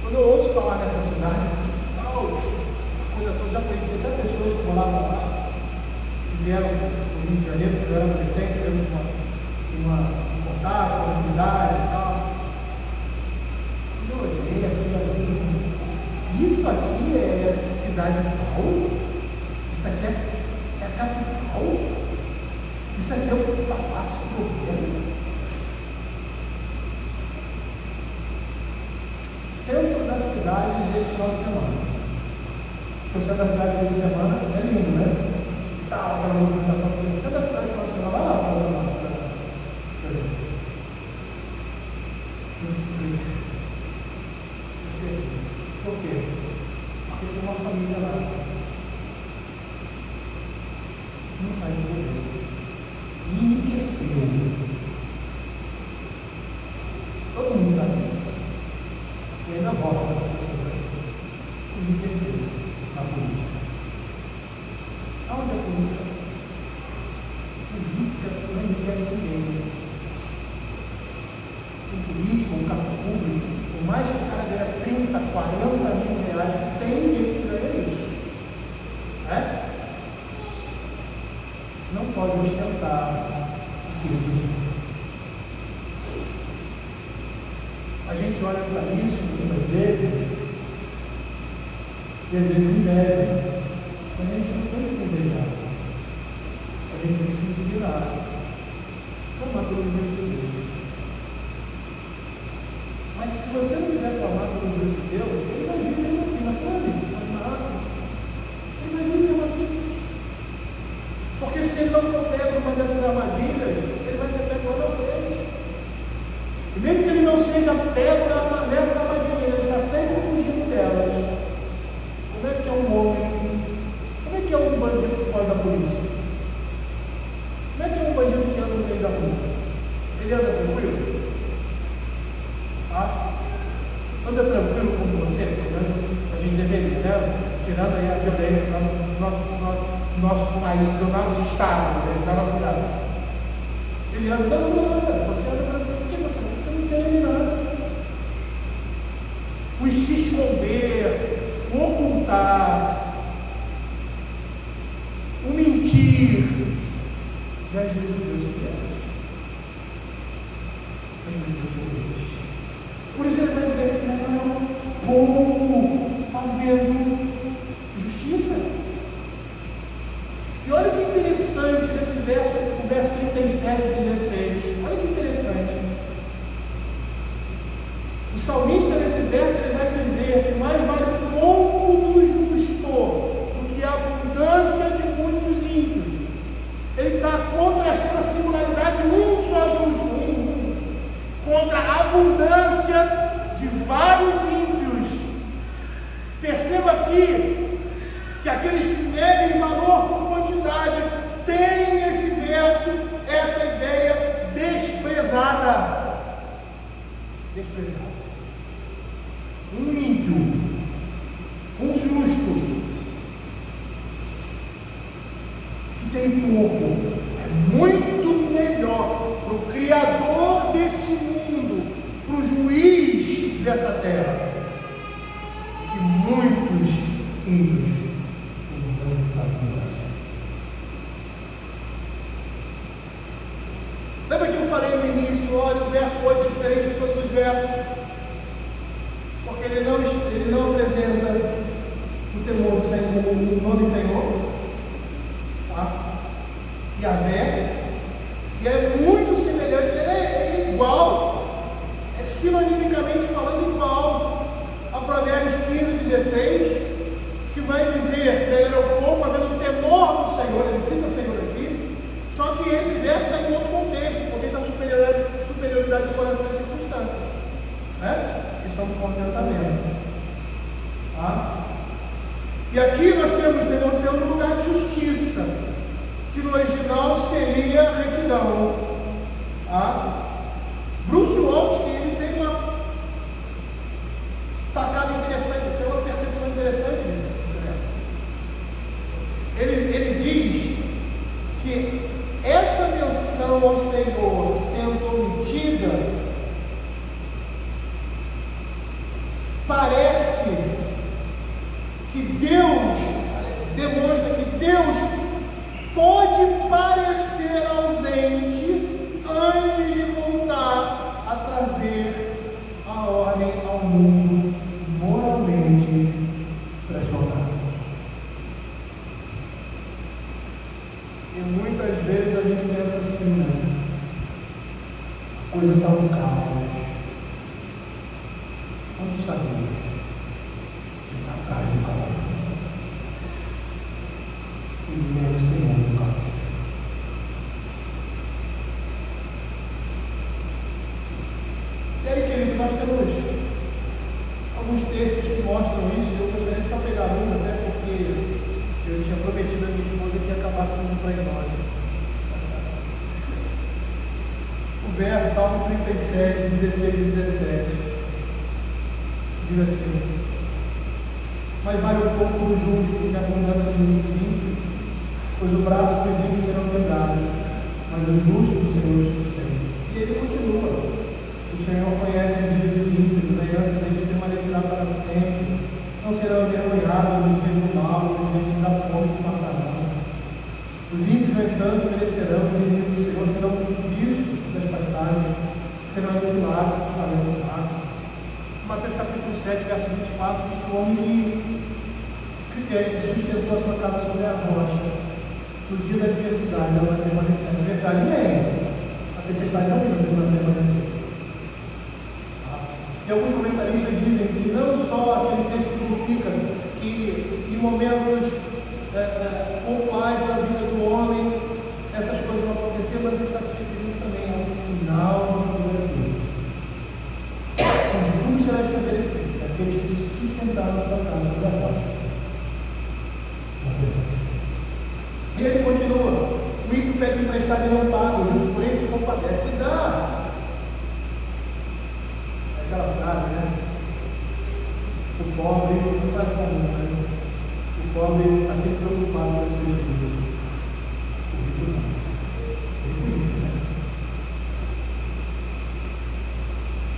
Quando eu ouço falar nessa cidade, eu já conheci até pessoas que moravam lá, que vieram do Rio de Janeiro, que eu era adolescente, tivemos um contato, uma afinidade e tal. E eu olhei aquilo ali, isso aqui é cidade de Paulo? Isso aqui é a capital? Isso aqui é o Palácio do Governo? Centro da cidade desse final de semana. O centro da cidade de semana é lindo, né? E tal, aquela movimentação. O centro da cidade de final de semana, vai lá, final de semana. Eu fiquei assim. Por quê? Porque tem uma família lá que não sai do governo, que enriqueceu. Todo mundo sabe disso. E ainda volta nessa pessoa. Enriqueceu na política. Aonde é a política? Política não enriquece ninguém. Um político, um cargo público, por mais que o cara ganha 30, 40 mil reais, tem gente que ganha isso. Né? Não pode ostentar o que existe. A gente olha para isso muitas vezes, e às vezes inveja. Mas a gente não tem que se invejar. A gente tem que se indignar. Clamar pelo governo de Deus. Mas se você não quiser clamar pelo governo de Deus, ele vai vir mesmo assim, na clame, na água. Ele vai vir mesmo assim. Porque se ele não for pego numa dessas armadilhas, ele vai ser pego lá na frente. E mesmo que ele não seja pego nessas armadilhas, ele está sempre fugindo delas. Como é que é um homem? Como é que é um bandido que foge da polícia? Como é que é um bandido que anda no meio da rua? Ele anda tranquilo? Anda tranquilo como você? Pelo menos a gente deveria, né? Tirando aí a violência do nosso país, do nosso estado, né? Da nossa cidade. Ele anda, não anda, você anda tranquilo. Por que você não tem nada? O se esconder, o ocultar, o mentir, e às vezes Deus obedece. Às vezes Deus obedece. Por isso ele vai dizer, não, pouco havendo justiça. E olha que interessante nesse verso, o verso 37 e 16. Olha que interessante. O salmista nesse verso ele vai dizer que mais vale pouco do justo do que a abundância de muitos ímpios. Ele está contrastando a singularidade de um só justo, contra a abundância de vários ímpios. Perceba aqui que aqueles que medem valor por quantidade têm nesse verso essa ideia desprezada. Desprezada. Um ímpio, um justo, que tem pouco, é muito melhor para o Criador desse mundo, para o juiz dessa terra, que muitos ímpios com muita abundância. Lembra que eu falei no início, olha, o verso 8 é diferente de todos os versos, porque ele não apresenta o temor do Senhor, o nome Senhor, tá? Yahvé, e é muito semelhante, ele é igual, é sinonimicamente falando igual a Provérbios 15:16, que vai dizer, ele é o povo havendo temor do Senhor, ele cita o Senhor aqui, só que esse verso está em outro contexto, porque da superioridade de coração e circunstâncias, né? Questão do contentamento, tá? E aqui nós temos temor do Senhor no lugar de justiça, que no original seria retidão, tá? Bruce Waltke, ele tem uma tacada interessante, tem uma percepção interessante nisso. Ele diz que essa menção ao Senhor que Deus demonstra que Deus pode parecer ausente antes de voltar a trazer a ordem ao mundo moralmente transformado. E muitas vezes a gente pensa assim, né? A coisa está um caos. Onde está Deus? Ele está atrás do caos. Ele é o Senhor do caos. E aí, querido, nós temos alguns textos que mostram isso. Eu gostaria de só pegar um, até porque eu tinha prometido a minha esposa que ia acabar com 15 para as 11. O verso, Salmo 37, 16 e 17, diz assim: mas vale um pouco do justo que a abundância do ímpio, pois o braço dos ímpios serão quebrados, mas o justo do Senhor os sustém. E ele continua: o Senhor conhece os dias dos ímpios, a herança deles permanecerá para sempre. Não serão envergonhados nos dias do mal, nos dias da fome se matarão. Os ímpios, no entanto, perecerão, os inimigos do Senhor serão vistos das pastagens, serão aniquilados se farão fumaça. Mateus capítulo 7, verso 24, diz que o homem que sustentou a sua casa sobre a rocha, no dia da adversidade, ela vai permanecer. A adversidade vem, a tempestade não vem, mas ela vai permanecer. E alguns comentaristas dizem que não só aquele texto significa que em momentos pontuais da vida do homem essas coisas vão acontecer, mas ele está se referindo também ao final de todas as coisas, onde tudo será estabelecido. Aqueles que sustentaram a sua casa sobre a rocha vão permanecer. E ele continua: o ímpio pede emprestado e não paga, o justo por isso compadece e dá. Aquela frase, né? O pobre, uma frase comum, né? O pobre está sempre preocupado com as suas dívidas. O rico não. O rico, né?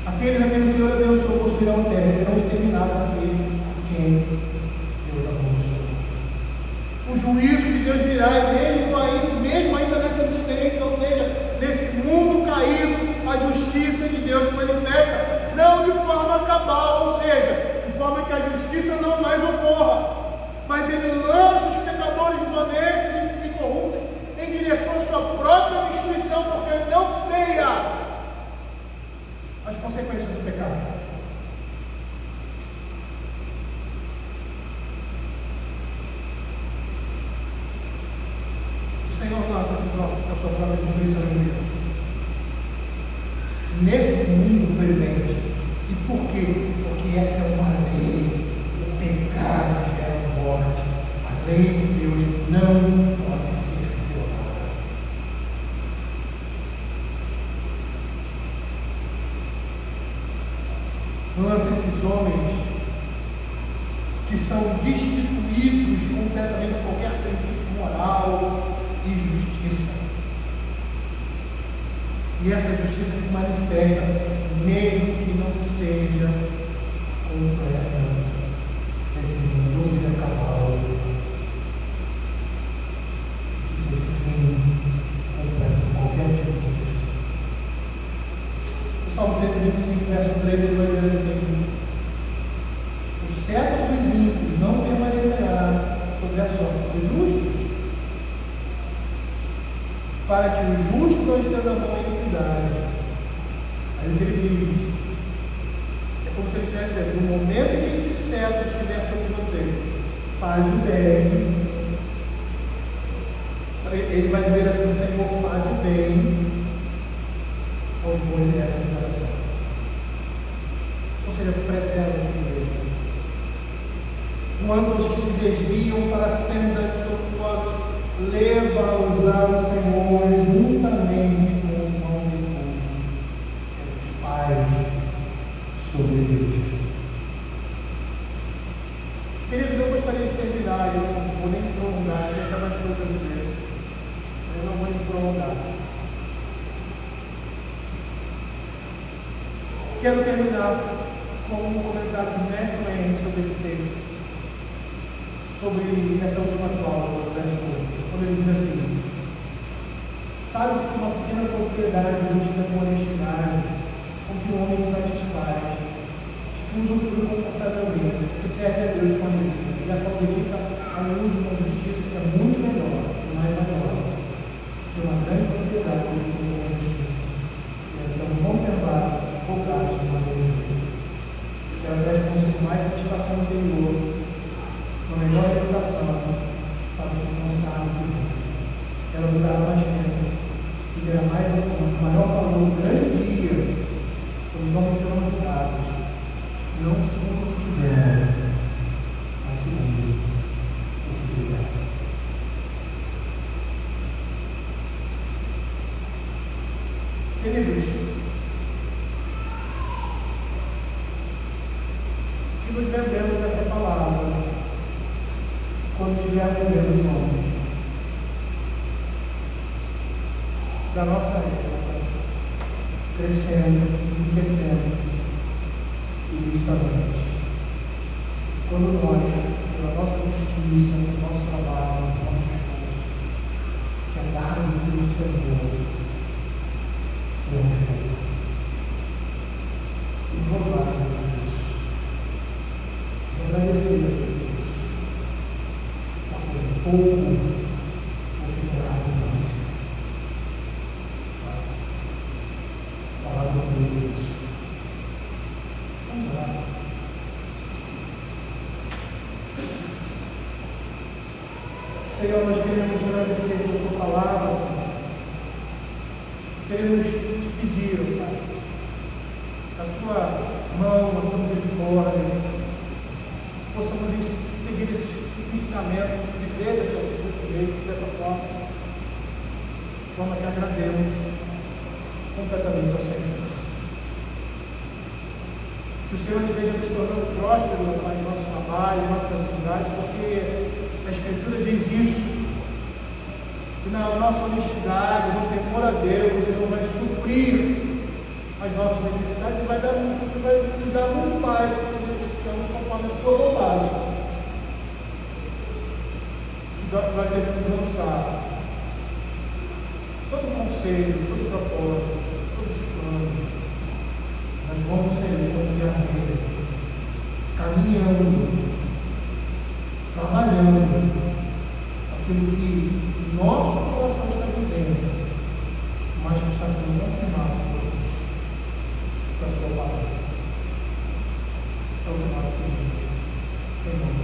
Aqueles a quem o Senhor abençoou possuirão a terra e serão exterminados aquele a quem Deus abençoou. O juízo de Deus virá, e mesmo ainda nessa existência, ou seja, nesse mundo caído, a justiça de Deus se manifesta. Não de forma cabal, ou seja, de forma que a justiça não mais ocorra, mas ele lança os pecadores desonestos e corruptos em direção à sua própria destruição, porque ele não freia as consequências do pecado. O Senhor lança a sua própria destruição em direção nesse mundo presente. E por quê? Porque essa é uma lei. O pecado gera morte. A lei de Deus não pode ser violada. Lança esses homens que são destituídos completamente de qualquer princípio moral e justiça. E essa justiça se manifesta, mesmo que não seja completa nesse mundo, não seja cabal, que seja o fim completo de qualquer tipo de justiça. O Salmo 125, verso 3, ele vai dizer assim: o cetro dos ímpios não permanecerá sobre a sorte dos justos, para que o justo não esteja na mão da iniquidade. Aí o que ele diz? É como se ele estivesse dizendo: no momento em que esse cetro estiver sobre você, faz o bem. Ele vai dizer assim: Senhor, faz o bem aos bons e retos do coração. Ou seja, preserva o privilégio. Quanto aos que se desviam para sendas tortuosas, leva-os ao Senhor juntamente com os malfeitores, os pais sobre a igreja. Queridos, eu gostaria de terminar, eu não vou nem me prolongar, eu tenho mais coisa a dizer, eu não vou me prolongar. Quero terminar com um comentário do Matthew Henry sobre esse texto. sobre essa última cláusula do verso 8, quando ele diz assim: sabe-se que uma pequena propriedade detida com honestidade, com que o homem se satisfaz, que usufrui confortavelmente, que serve a Deus com alegria, e a qual dedica ao uso com justiça, que é muito melhor e mais valiosa que uma grande propriedade detida com justiça. E então conservar ou gasto de maneira justa. Ela traz consigo mais satisfação interior, uma melhor educação para os que são sábios e bons. Ela durará mais tempo e terá maior valor no grande dia, quando os homens serão julgados, não segundo o que tiveram, mas segundo o que fizeram. Queridos, que nos lembremos dessa palavra quando estivermos vendo os homens da nossa época crescendo e enriquecendo ilicitamente. Quando nós, pela nossa justiça, pelo nosso trabalho, pelo nosso esforço, que é dado pelo Senhor, vamos ver. E louvar a Deus, e agradecer a Deus, porque um pouco você terá abundância. Palavra de Deus. Vamos lá. Senhor, nós queremos te agradecer pela tua palavra, Senhor. Queremos te pedir, Pai, a tua mão, a tua misericórdia, possamos seguir esses ensinamentos, viver desse jeito, dessa forma, de forma que agrademos completamente ao Senhor. Que o Senhor esteja nos tornando próspero, Pai, no nosso trabalho, em nossas atividades, porque a Escritura diz isso. E na nossa honestidade, no temor a Deus, o Senhor vai suprir as nossas necessidades e vai nos dar muito mais do que necessitamos conforme a sua vontade. Que nós devemos lançar todo conselho, todo propósito, todos os planos nas mãos do Senhor, confiar nele, caminhando, trabalhando aquilo que nosso coração está dizendo, mas que está sendo confirmado por Deus, com a sua palavra. É o que nós pedimos, em nome